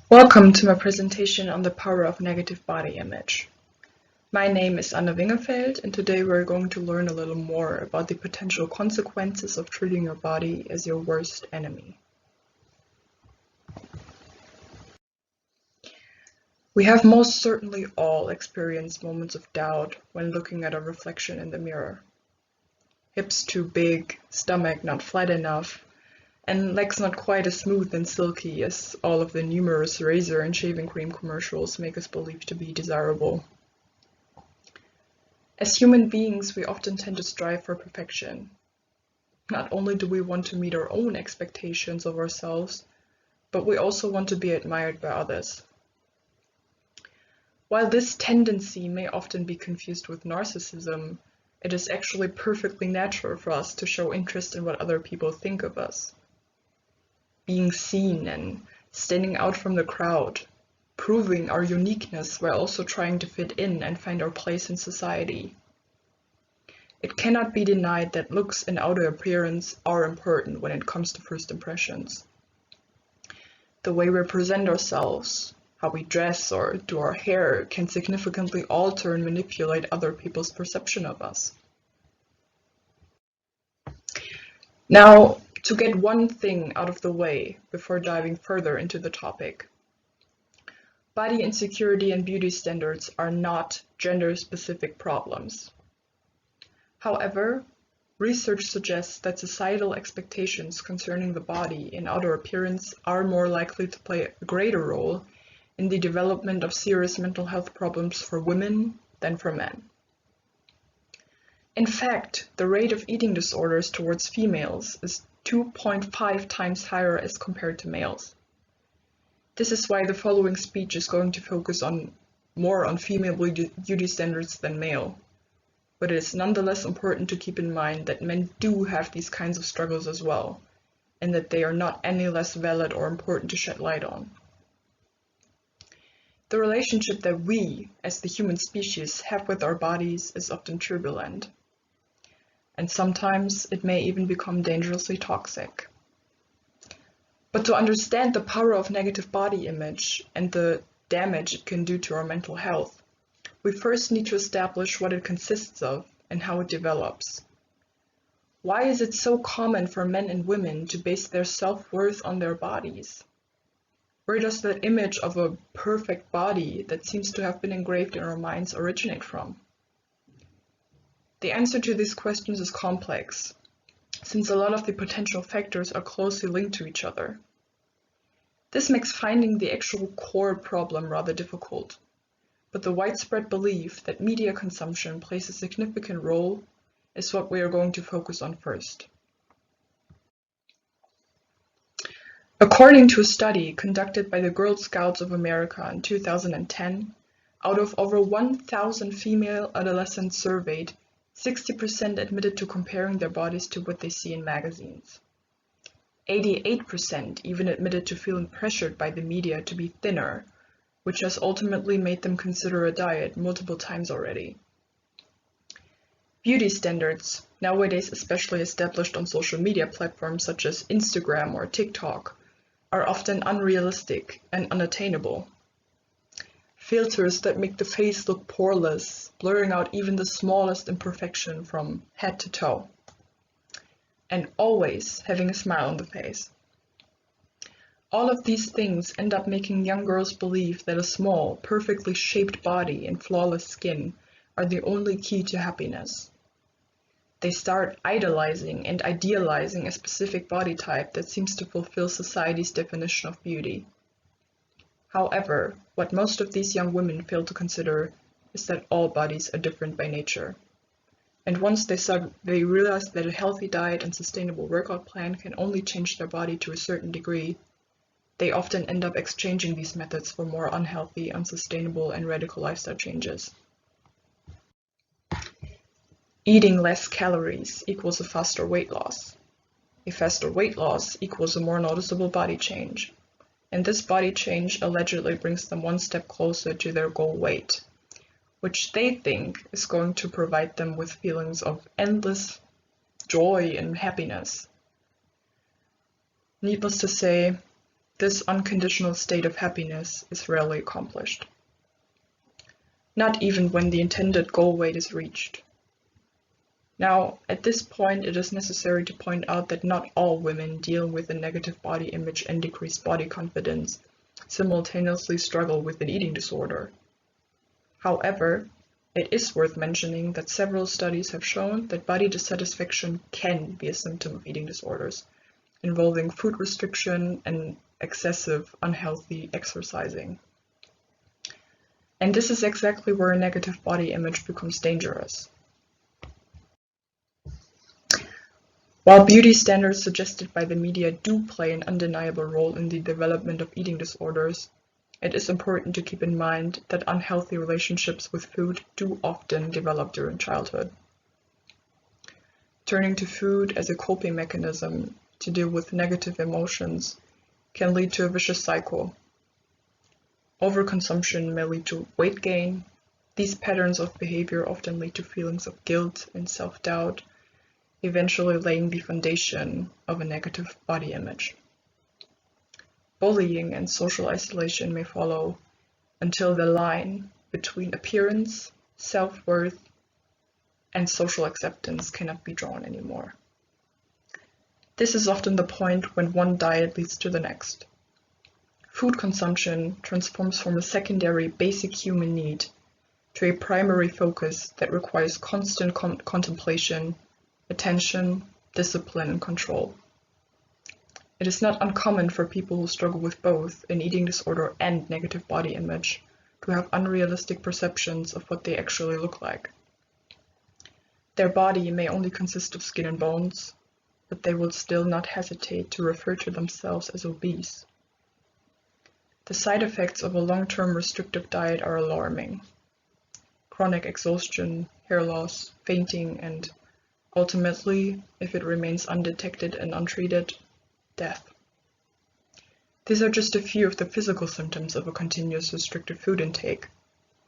Welcome to my presentation on the power of negative body image. My name is Wingefeld, and today we're going to learn a little more about the potential consequences of treating your body as your worst enemy. We have most certainly all experienced moments of doubt when looking at a reflection in the mirror. Hips too big, stomach not flat enough, and legs not quite as smooth and silky as all of the numerous razor and shaving cream commercials make us believe to be desirable. As human beings, we often tend to strive for perfection. Not only do we want to meet our own expectations of ourselves, but we also want to be admired by others. While this tendency may often be confused with narcissism, it is actually perfectly natural for us to show interest in what other people think of us. Being seen and standing out from the crowd, proving our uniqueness while also trying to fit in and find our place in society. It cannot be denied that looks and outer appearance are important when it comes to first impressions. The way we present ourselves, how we dress or do our hair can significantly alter and manipulate other people's perception of us. Now, to get one thing out of the way before diving further into the topic. Body insecurity and beauty standards are not gender-specific problems. However, research suggests that societal expectations concerning the body and outer appearance are more likely to play a greater role in the development of serious mental health problems for women than for men. In fact, the rate of eating disorders towards females is 2.5 times higher as compared to males. This is why the following speech is going to focus more on female beauty standards than male. But it is nonetheless important to keep in mind that men do have these kinds of struggles as well, and that they are not any less valid or important to shed light on. The relationship that we, as the human species, have with our bodies is often turbulent. And sometimes it may even become dangerously toxic. But to understand the power of negative body image and the damage it can do to our mental health, we first need to establish what it consists of and how it develops. Why is it so common for men and women to base their self-worth on their bodies? Where does that image of a perfect body that seems to have been engraved in our minds originate from? The answer to these questions is complex, since a lot of the potential factors are closely linked to each other. This makes finding the actual core problem rather difficult, but the widespread belief that media consumption plays a significant role is what we are going to focus on first. According to a study conducted by the Girl Scouts of America in 2010, out of over 1,000 female adolescents surveyed, 60% admitted to comparing their bodies to what they see in magazines. 88% even admitted to feeling pressured by the media to be thinner, which has ultimately made them consider a diet multiple times already. Beauty standards, nowadays especially established on social media platforms such as Instagram or TikTok, are often unrealistic and unattainable. Filters that make the face look poreless, blurring out even the smallest imperfection from head to toe. And always having a smile on the face. All of these things end up making young girls believe that a small, perfectly shaped body and flawless skin are the only key to happiness. They start idolizing and idealizing a specific body type that seems to fulfill society's definition of beauty. However, what most of these young women fail to consider is that all bodies are different by nature. And once they realize that a healthy diet and sustainable workout plan can only change their body to a certain degree, they often end up exchanging these methods for more unhealthy, unsustainable, and radical lifestyle changes. Eating less calories equals a faster weight loss. A faster weight loss equals a more noticeable body change. And this body change allegedly brings them one step closer to their goal weight, which they think is going to provide them with feelings of endless joy and happiness. Needless to say, This unconditional state of happiness is rarely accomplished. Not even when the intended goal weight is reached. Now, at this point, it is necessary to point out that not all women dealing with a negative body image and decreased body confidence simultaneously struggle with an eating disorder. However, it is worth mentioning that several studies have shown that body dissatisfaction can be a symptom of eating disorders, involving food restriction and excessive unhealthy exercising. And this is exactly where a negative body image becomes dangerous. While beauty standards suggested by the media do play an undeniable role in the development of eating disorders, it is important to keep in mind that unhealthy relationships with food do often develop during childhood. Turning to food as a coping mechanism to deal with negative emotions can lead to a vicious cycle. Overconsumption may lead to weight gain. These patterns of behavior often lead to feelings of guilt and self-doubt, eventually laying the foundation of a negative body image. Bullying and social isolation may follow until the line between appearance, self-worth, and social acceptance cannot be drawn anymore. This is often the point when one diet leads to the next. Food consumption transforms from a secondary basic human need to a primary focus that requires constant contemplation, attention, discipline, and control. It is not uncommon for people who struggle with both an eating disorder and negative body image to have unrealistic perceptions of what they actually look like. Their body may only consist of skin and bones, but they will still not hesitate to refer to themselves as obese. The side effects of a long-term restrictive diet are alarming. Chronic exhaustion, hair loss, fainting, and ultimately, if it remains undetected and untreated, death. These are just a few of the physical symptoms of a continuous restricted food intake.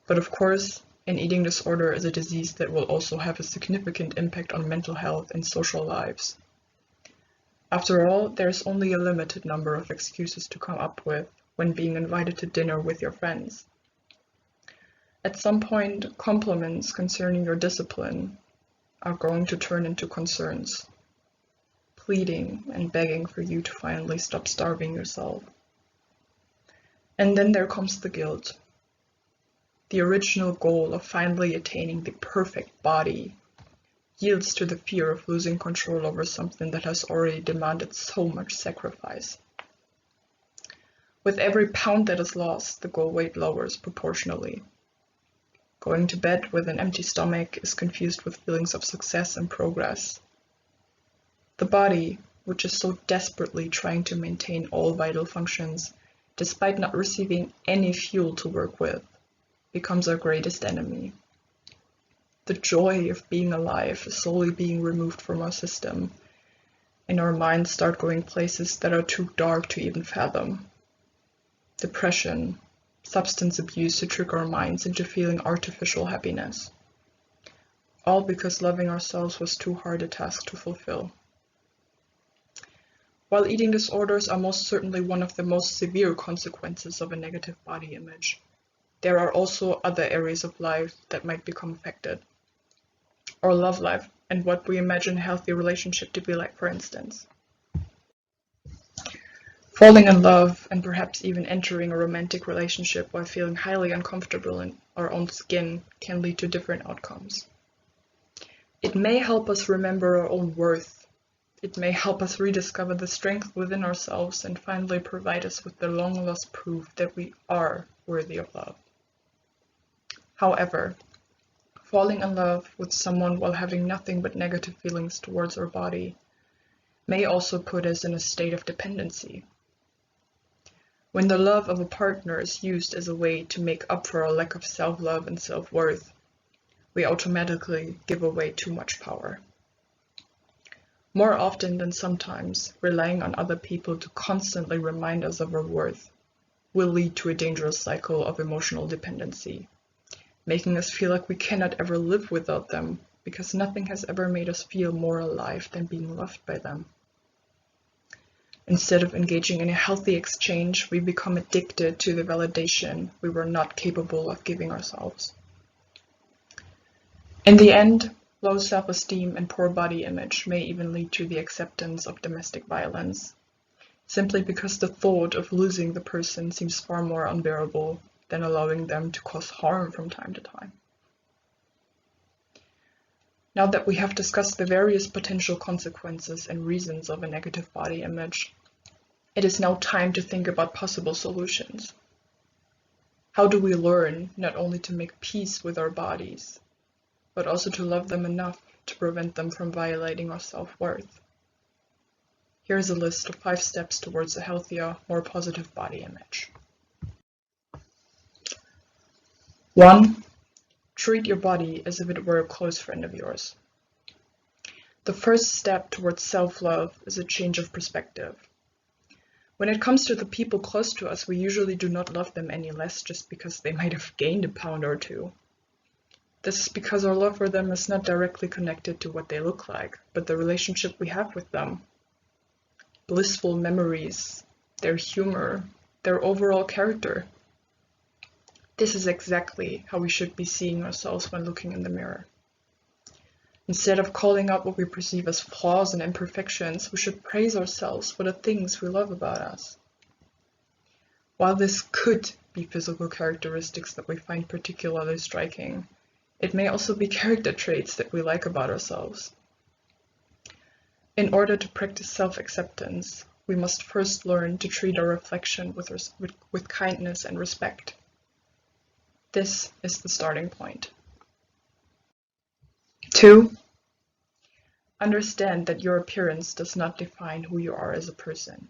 But of course, an eating disorder is a disease that will also have a significant impact on mental health and social lives. After all, there's only a limited number of excuses to come up with when being invited to dinner with your friends. At some point, compliments concerning your discipline are going to turn into concerns, pleading and begging for you to finally stop starving yourself. And then there comes the guilt. The original goal of finally attaining the perfect body yields to the fear of losing control over something that has already demanded so much sacrifice. With every pound that is lost, the goal weight lowers proportionally. Going to bed with an empty stomach is confused with feelings of success and progress. The body, which is so desperately trying to maintain all vital functions, despite not receiving any fuel to work with, becomes our greatest enemy. The joy of being alive is slowly being removed from our system, and our minds start going places that are too dark to even fathom. Depression, substance abuse to trick our minds into feeling artificial happiness. All because loving ourselves was too hard a task to fulfill. While eating disorders are most certainly one of the most severe consequences of a negative body image, there are also other areas of life that might become affected. Our love life and what we imagine a healthy relationship to be like, for instance. Falling in love and perhaps even entering a romantic relationship while feeling highly uncomfortable in our own skin can lead to different outcomes. It may help us remember our own worth. It may help us rediscover the strength within ourselves and finally provide us with the long-lost proof that we are worthy of love. However, falling in love with someone while having nothing but negative feelings towards our body may also put us in a state of dependency. When the love of a partner is used as a way to make up for our lack of self-love and self-worth, we automatically give away too much power. More often than sometimes, relying on other people to constantly remind us of our worth will lead to a dangerous cycle of emotional dependency, making us feel like we cannot ever live without them because nothing has ever made us feel more alive than being loved by them. Instead of engaging in a healthy exchange, we become addicted to the validation we were not capable of giving ourselves. In the end, low self-esteem and poor body image may even lead to the acceptance of domestic violence, simply because the thought of losing the person seems far more unbearable than allowing them to cause harm from time to time. Now that we have discussed the various potential consequences and reasons of a negative body image, it is now time to think about possible solutions. How do we learn not only to make peace with our bodies, but also to love them enough to prevent them from violating our self-worth? Here's a list of 5 steps towards a healthier, more positive body image. 1. Treat your body as if it were a close friend of yours. The first step towards self-love is a change of perspective. When it comes to the people close to us, we usually do not love them any less just because they might have gained a pound or two. This is because our love for them is not directly connected to what they look like, but the relationship we have with them. Blissful memories, their humor, their overall character. This is exactly how we should be seeing ourselves when looking in the mirror. Instead of calling out what we perceive as flaws and imperfections, we should praise ourselves for the things we love about us. While this could be physical characteristics that we find particularly striking, it may also be character traits that we like about ourselves. In order to practice self-acceptance, we must first learn to treat our reflection with kindness and respect. This is the starting point. 2. Understand that your appearance does not define who you are as a person.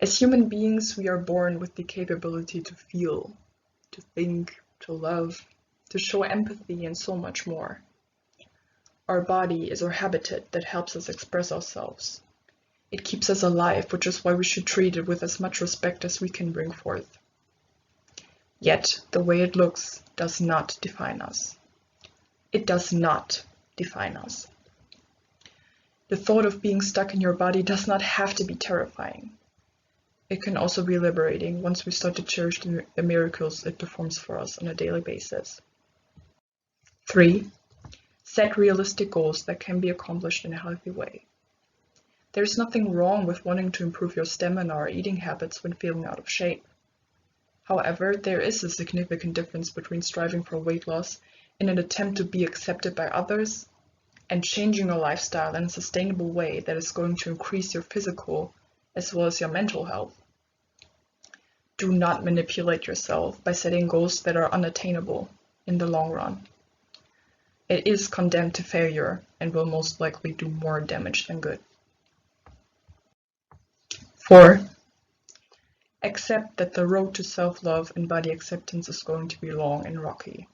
As human beings, we are born with the capability to feel, to think, to love, to show empathy, and so much more. Our body is our habitat that helps us express ourselves. It keeps us alive, which is why we should treat it with as much respect as we can bring forth. Yet, the way it looks does not define us. It does not define us. The thought of being stuck in your body does not have to be terrifying. It can also be liberating once we start to cherish the miracles it performs for us on a daily basis. 3. Set realistic goals that can be accomplished in a healthy way. There's nothing wrong with wanting to improve your stamina or eating habits when feeling out of shape. However, there is a significant difference between striving for weight loss in an attempt to be accepted by others and changing your lifestyle in a sustainable way that is going to increase your physical as well as your mental health. Do not manipulate yourself by setting goals that are unattainable in the long run. It is condemned to failure and will most likely do more damage than good. 4. Accept that the road to self-love and body acceptance is going to be long and rocky.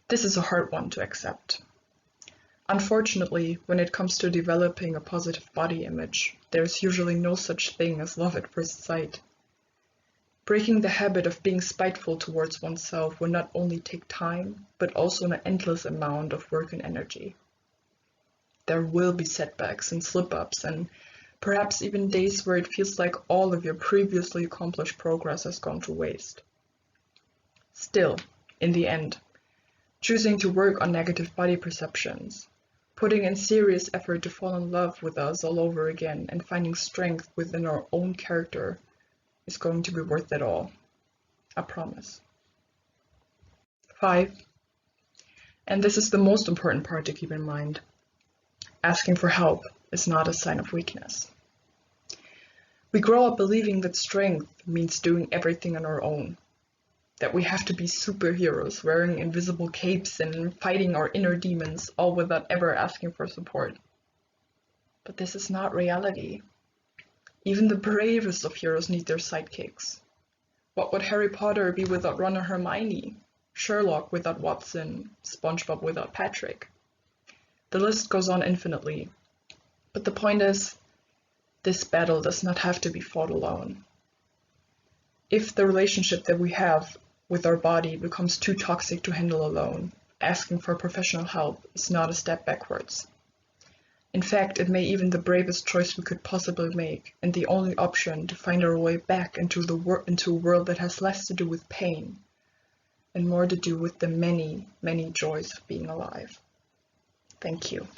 This is a hard one to accept. Unfortunately, when it comes to developing a positive body image, there is usually no such thing as love at first sight. Breaking the habit of being spiteful towards oneself will not only take time, but also an endless amount of work and energy. There will be setbacks and slip-ups and perhaps even days where it feels like all of your previously accomplished progress has gone to waste. Still, in the end, choosing to work on negative body perceptions, putting in serious effort to fall in love with us all over again and finding strength within our own character is going to be worth it all. I promise. 5. And this is the most important part to keep in mind. Asking for help is not a sign of weakness. We grow up believing that strength means doing everything on our own, that we have to be superheroes wearing invisible capes and fighting our inner demons, all without ever asking for support. But this is not reality. Even the bravest of heroes need their sidekicks. What would Harry Potter be without Ron or Hermione? Sherlock without Watson? SpongeBob without Patrick? The list goes on infinitely. But the point is, this battle does not have to be fought alone. If the relationship that we have with our body becomes too toxic to handle alone, asking for professional help is not a step backwards. In fact, it may even the bravest choice we could possibly make, and the only option to find our way back into a world that has less to do with pain and more to do with the many, many joys of being alive. Thank you.